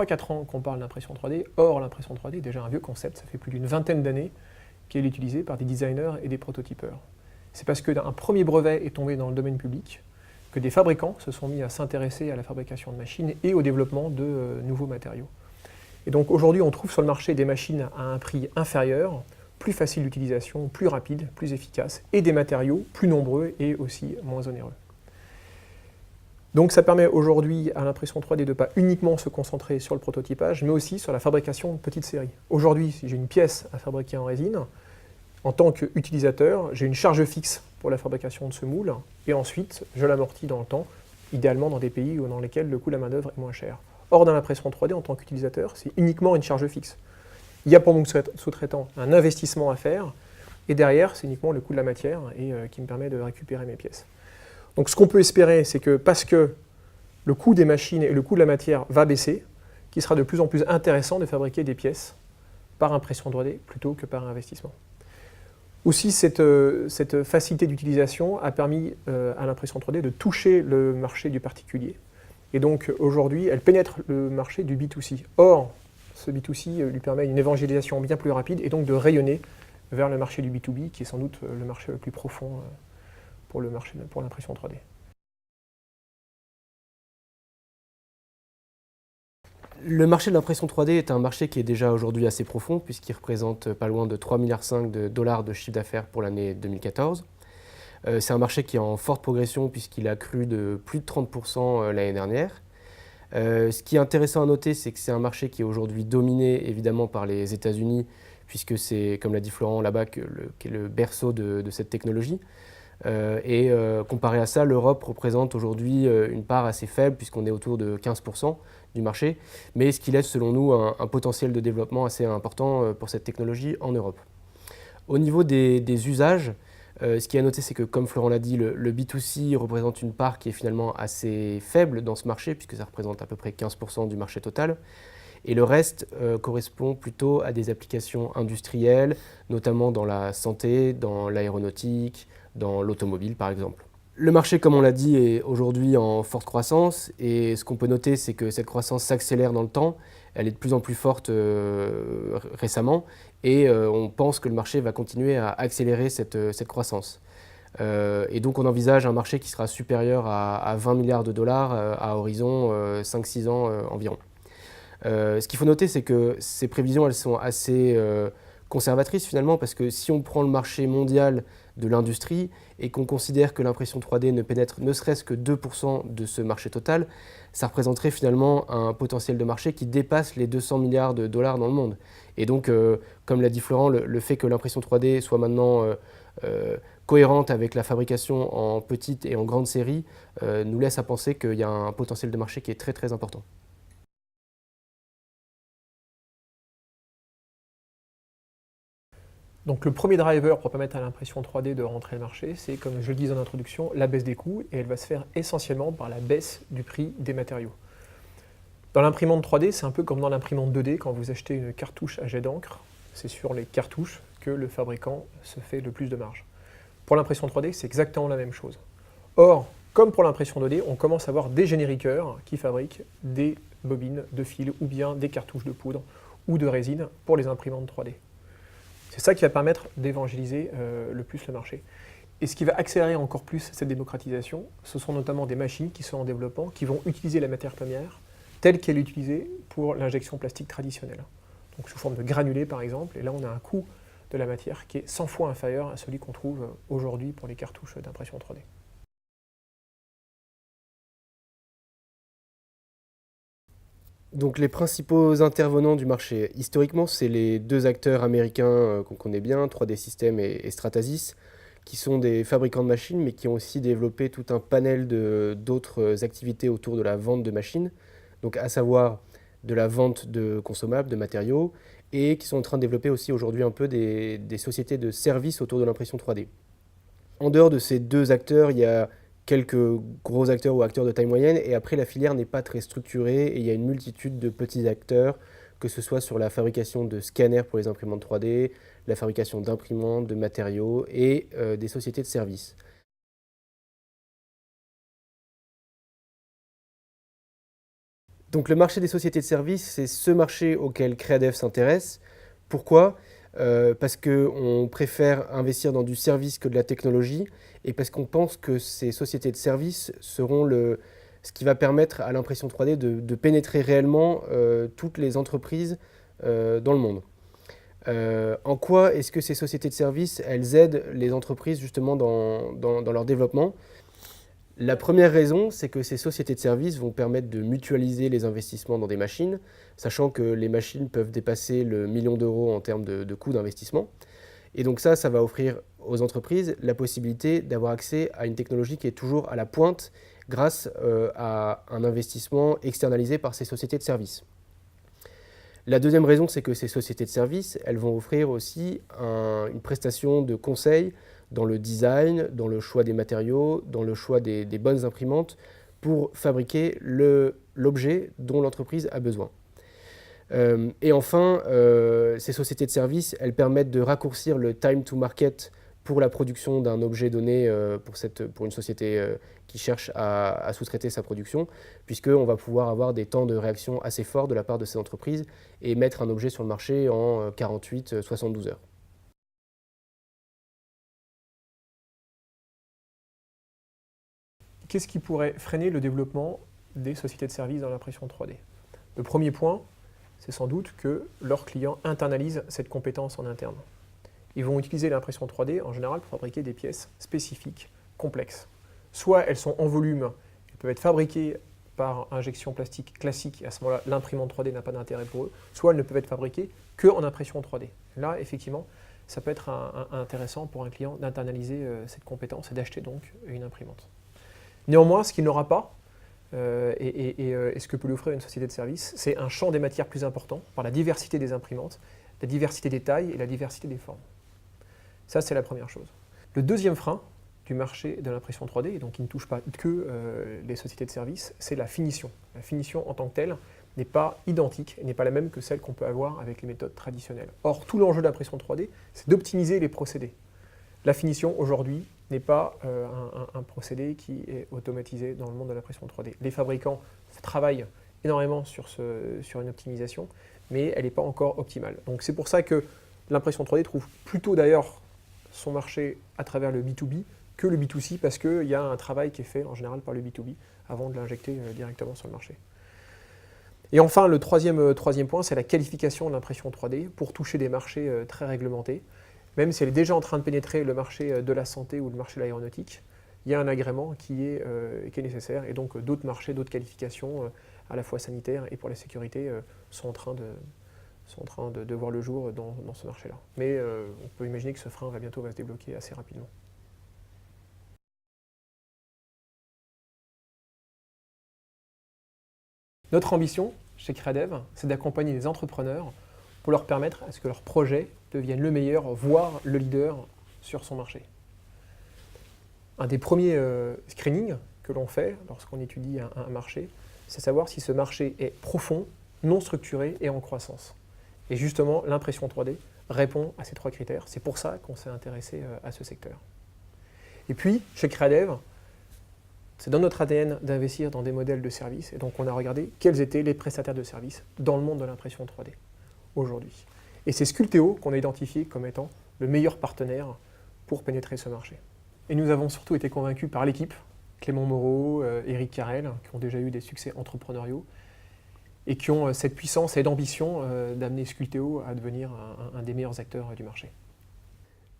3-4 ans qu'on parle d'impression 3D. Or, l'impression 3D est déjà un vieux concept, ça fait plus d'une vingtaine d'années qu'elle est utilisée par des designers et des prototypeurs. C'est parce qu'un premier brevet est tombé dans le domaine public que des fabricants se sont mis à s'intéresser à la fabrication de machines et au développement de nouveaux matériaux. Et donc aujourd'hui, on trouve sur le marché des machines à un prix inférieur, plus facile d'utilisation, plus rapide, plus efficace, et des matériaux plus nombreux et aussi moins onéreux. Donc ça permet aujourd'hui à l'impression 3D de ne pas uniquement se concentrer sur le prototypage, mais aussi sur la fabrication de petites séries. Aujourd'hui, si j'ai une pièce à fabriquer en résine, en tant qu'utilisateur, j'ai une charge fixe pour la fabrication de ce moule, et ensuite je l'amortis dans le temps, idéalement dans des pays dans lesquels le coût de la main-d'œuvre est moins cher. Or, dans l'impression 3D, en tant qu'utilisateur, c'est uniquement une charge fixe. Il y a pour mon sous-traitant un investissement à faire, et derrière, c'est uniquement le coût de la matière qui me permet de récupérer mes pièces. Donc ce qu'on peut espérer, c'est que parce que le coût des machines et le coût de la matière va baisser, qu'il sera de plus en plus intéressant de fabriquer des pièces par impression 3D plutôt que par investissement. Aussi, cette facilité d'utilisation a permis à l'impression 3D de toucher le marché du particulier. Et donc aujourd'hui, elle pénètre le marché du B2C. Or, ce B2C lui permet une évangélisation bien plus rapide et donc de rayonner vers le marché du B2B, qui est sans doute le marché le plus profond pour l'impression 3D. Le marché de l'impression 3D est un marché qui est déjà aujourd'hui assez profond puisqu'il représente pas loin de 3,5 milliards de dollars de chiffre d'affaires pour l'année 2014. C'est un marché qui est en forte progression puisqu'il a cru de plus de 30% l'année dernière. Ce qui est intéressant à noter, c'est que c'est un marché qui est aujourd'hui dominé évidemment par les États-Unis puisque c'est, comme l'a dit Florent là-bas, qui est le berceau de cette technologie. Comparé à ça, l'Europe représente aujourd'hui une part assez faible puisqu'on est autour de 15% du marché, mais ce qui laisse selon nous un potentiel de développement assez important pour cette technologie en Europe. Au niveau des usages, ce qui est à noter, c'est que comme Florent l'a dit, le B2C représente une part qui est finalement assez faible dans ce marché puisque ça représente à peu près 15% du marché total. Et le reste correspond plutôt à des applications industrielles, notamment dans la santé, dans l'aéronautique, dans l'automobile par exemple. Le marché, comme on l'a dit, est aujourd'hui en forte croissance et ce qu'on peut noter, c'est que cette croissance s'accélère dans le temps. Elle est de plus en plus forte récemment et on pense que le marché va continuer à accélérer cette croissance. Et donc on envisage un marché qui sera supérieur à 20 milliards de dollars à horizon 5-6 ans environ. Ce qu'il faut noter, c'est que ces prévisions, elles sont assez conservatrices finalement, parce que si on prend le marché mondial de l'industrie et qu'on considère que l'impression 3D ne pénètre ne serait-ce que 2% de ce marché total, ça représenterait finalement un potentiel de marché qui dépasse les 200 milliards de dollars dans le monde. Et donc, comme l'a dit Florent, le fait que l'impression 3D soit maintenant cohérente avec la fabrication en petite et en grande série nous laisse à penser qu'il y a un potentiel de marché qui est très très important. Donc le premier driver pour permettre à l'impression 3D de rentrer le marché, c'est, comme je le disais en introduction, la baisse des coûts, et elle va se faire essentiellement par la baisse du prix des matériaux. Dans l'imprimante 3D, c'est un peu comme dans l'imprimante 2D, quand vous achetez une cartouche à jet d'encre, c'est sur les cartouches que le fabricant se fait le plus de marge. Pour l'impression 3D, c'est exactement la même chose. Or, comme pour l'impression 2D, on commence à avoir des génériqueurs qui fabriquent des bobines de fil ou bien des cartouches de poudre ou de résine pour les imprimantes 3D. C'est ça qui va permettre d'évangéliser le plus le marché. Et ce qui va accélérer encore plus cette démocratisation, ce sont notamment des machines qui sont en développement, qui vont utiliser la matière première telle qu'elle est utilisée pour l'injection plastique traditionnelle. Donc sous forme de granulés par exemple, et là on a un coût de la matière qui est 100 fois inférieur à celui qu'on trouve aujourd'hui pour les cartouches d'impression 3D. Donc les principaux intervenants du marché, historiquement, c'est les deux acteurs américains qu'on connaît bien, 3D Systems et Stratasys, qui sont des fabricants de machines, mais qui ont aussi développé tout un panel d'autres activités autour de la vente de machines, donc à savoir de la vente de consommables, de matériaux, et qui sont en train de développer aussi aujourd'hui un peu des sociétés de services autour de l'impression 3D. En dehors de ces deux acteurs, il y a quelques gros acteurs ou acteurs de taille moyenne, et après la filière n'est pas très structurée, et il y a une multitude de petits acteurs, que ce soit sur la fabrication de scanners pour les imprimantes 3D, la fabrication d'imprimantes, de matériaux, et des sociétés de services. Donc le marché des sociétés de services, c'est ce marché auquel Creadev s'intéresse. Pourquoi ? Parce qu'on préfère investir dans du service que de la technologie et parce qu'on pense que ces sociétés de services seront ce qui va permettre à l'impression 3D de pénétrer réellement toutes les entreprises dans le monde. En quoi est-ce que ces sociétés de services, elles aident les entreprises justement dans leur développement ? La première raison, c'est que ces sociétés de services vont permettre de mutualiser les investissements dans des machines, sachant que les machines peuvent dépasser le million d'euros en termes de coût d'investissement. Et donc ça va offrir aux entreprises la possibilité d'avoir accès à une technologie qui est toujours à la pointe grâce à un investissement externalisé par ces sociétés de services. La deuxième raison, c'est que ces sociétés de services, elles vont offrir aussi une prestation de conseil dans le design, dans le choix des matériaux, dans le choix des bonnes imprimantes pour fabriquer l'objet dont l'entreprise a besoin. Et enfin, ces sociétés de services, elles permettent de raccourcir le time to market pour la production d'un objet donné pour une société qui cherche à sous-traiter sa production, puisqu'on va pouvoir avoir des temps de réaction assez forts de la part de ces entreprises et mettre un objet sur le marché en 48-72 heures. Qu'est-ce qui pourrait freiner le développement des sociétés de services dans l'impression 3D ? Le premier point, c'est sans doute que leurs clients internalisent cette compétence en interne. Ils vont utiliser l'impression 3D en général pour fabriquer des pièces spécifiques, complexes. Soit elles sont en volume, elles peuvent être fabriquées par injection plastique classique, et à ce moment-là, l'imprimante 3D n'a pas d'intérêt pour eux, soit elles ne peuvent être fabriquées qu'en impression 3D. Là, effectivement, ça peut être intéressant pour un client d'internaliser cette compétence et d'acheter donc une imprimante. Néanmoins, ce qu'il n'aura pas, et ce que peut lui offrir une société de service, c'est un champ des matières plus important par la diversité des imprimantes, la diversité des tailles et la diversité des formes. Ça, c'est la première chose. Le deuxième frein du marché de l'impression 3D, et donc qui ne touche pas que les sociétés de services, c'est la finition. La finition en tant que telle n'est pas identique et n'est pas la même que celle qu'on peut avoir avec les méthodes traditionnelles. Or, tout l'enjeu de l'impression 3D, c'est d'optimiser les procédés. La finition, aujourd'hui, n'est pas un procédé qui est automatisé dans le monde de l'impression 3D. Les fabricants travaillent énormément sur une optimisation, mais elle n'est pas encore optimale. Donc c'est pour ça que l'impression 3D trouve plutôt d'ailleurs son marché à travers le B2B que le B2C, parce qu'il y a un travail qui est fait en général par le B2B avant de l'injecter directement sur le marché. Et enfin, le troisième point, c'est la qualification de l'impression 3D pour toucher des marchés très réglementés. Même si elle est déjà en train de pénétrer le marché de la santé ou le marché de l'aéronautique, il y a un agrément qui est nécessaire, et donc d'autres marchés, d'autres qualifications, à la fois sanitaires et pour la sécurité, sont en train de voir le jour dans ce marché-là. Mais on peut imaginer que ce frein va bientôt se débloquer assez rapidement. Notre ambition chez Creadev, c'est d'accompagner les entrepreneurs pour leur permettre à ce que leur projet devienne le meilleur, voire le leader sur son marché. Un des premiers screenings que l'on fait lorsqu'on étudie un marché, c'est savoir si ce marché est profond, non structuré et en croissance. Et justement, l'impression 3D répond à ces trois critères. C'est pour ça qu'on s'est intéressé à ce secteur. Et puis, chez Creadev, c'est dans notre ADN d'investir dans des modèles de services. Et donc, on a regardé quels étaient les prestataires de services dans le monde de l'impression 3D aujourd'hui. Et c'est Sculpteo qu'on a identifié comme étant le meilleur partenaire pour pénétrer ce marché. Et nous avons surtout été convaincus par l'équipe, Clément Moreau, Éric Carrel, qui ont déjà eu des succès entrepreneuriaux et qui ont cette puissance et l'ambition d'amener Sculpteo à devenir un des meilleurs acteurs du marché.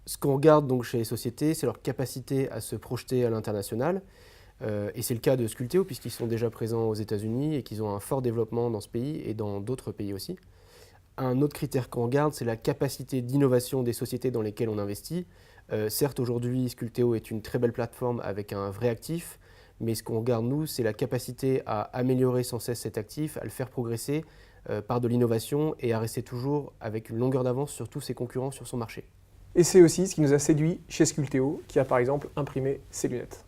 Ce qu'on regarde donc chez les sociétés, c'est leur capacité à se projeter à l'international. Et c'est le cas de Sculpteo, puisqu'ils sont déjà présents aux États-Unis et qu'ils ont un fort développement dans ce pays et dans d'autres pays aussi. Un autre critère qu'on regarde, c'est la capacité d'innovation des sociétés dans lesquelles on investit. Certes, aujourd'hui, Sculpteo est une très belle plateforme avec un vrai actif, mais ce qu'on regarde, nous, c'est la capacité à améliorer sans cesse cet actif, à le faire progresser par de l'innovation et à rester toujours avec une longueur d'avance sur tous ses concurrents sur son marché. Et c'est aussi ce qui nous a séduit chez Sculpteo, qui a par exemple imprimé ses lunettes.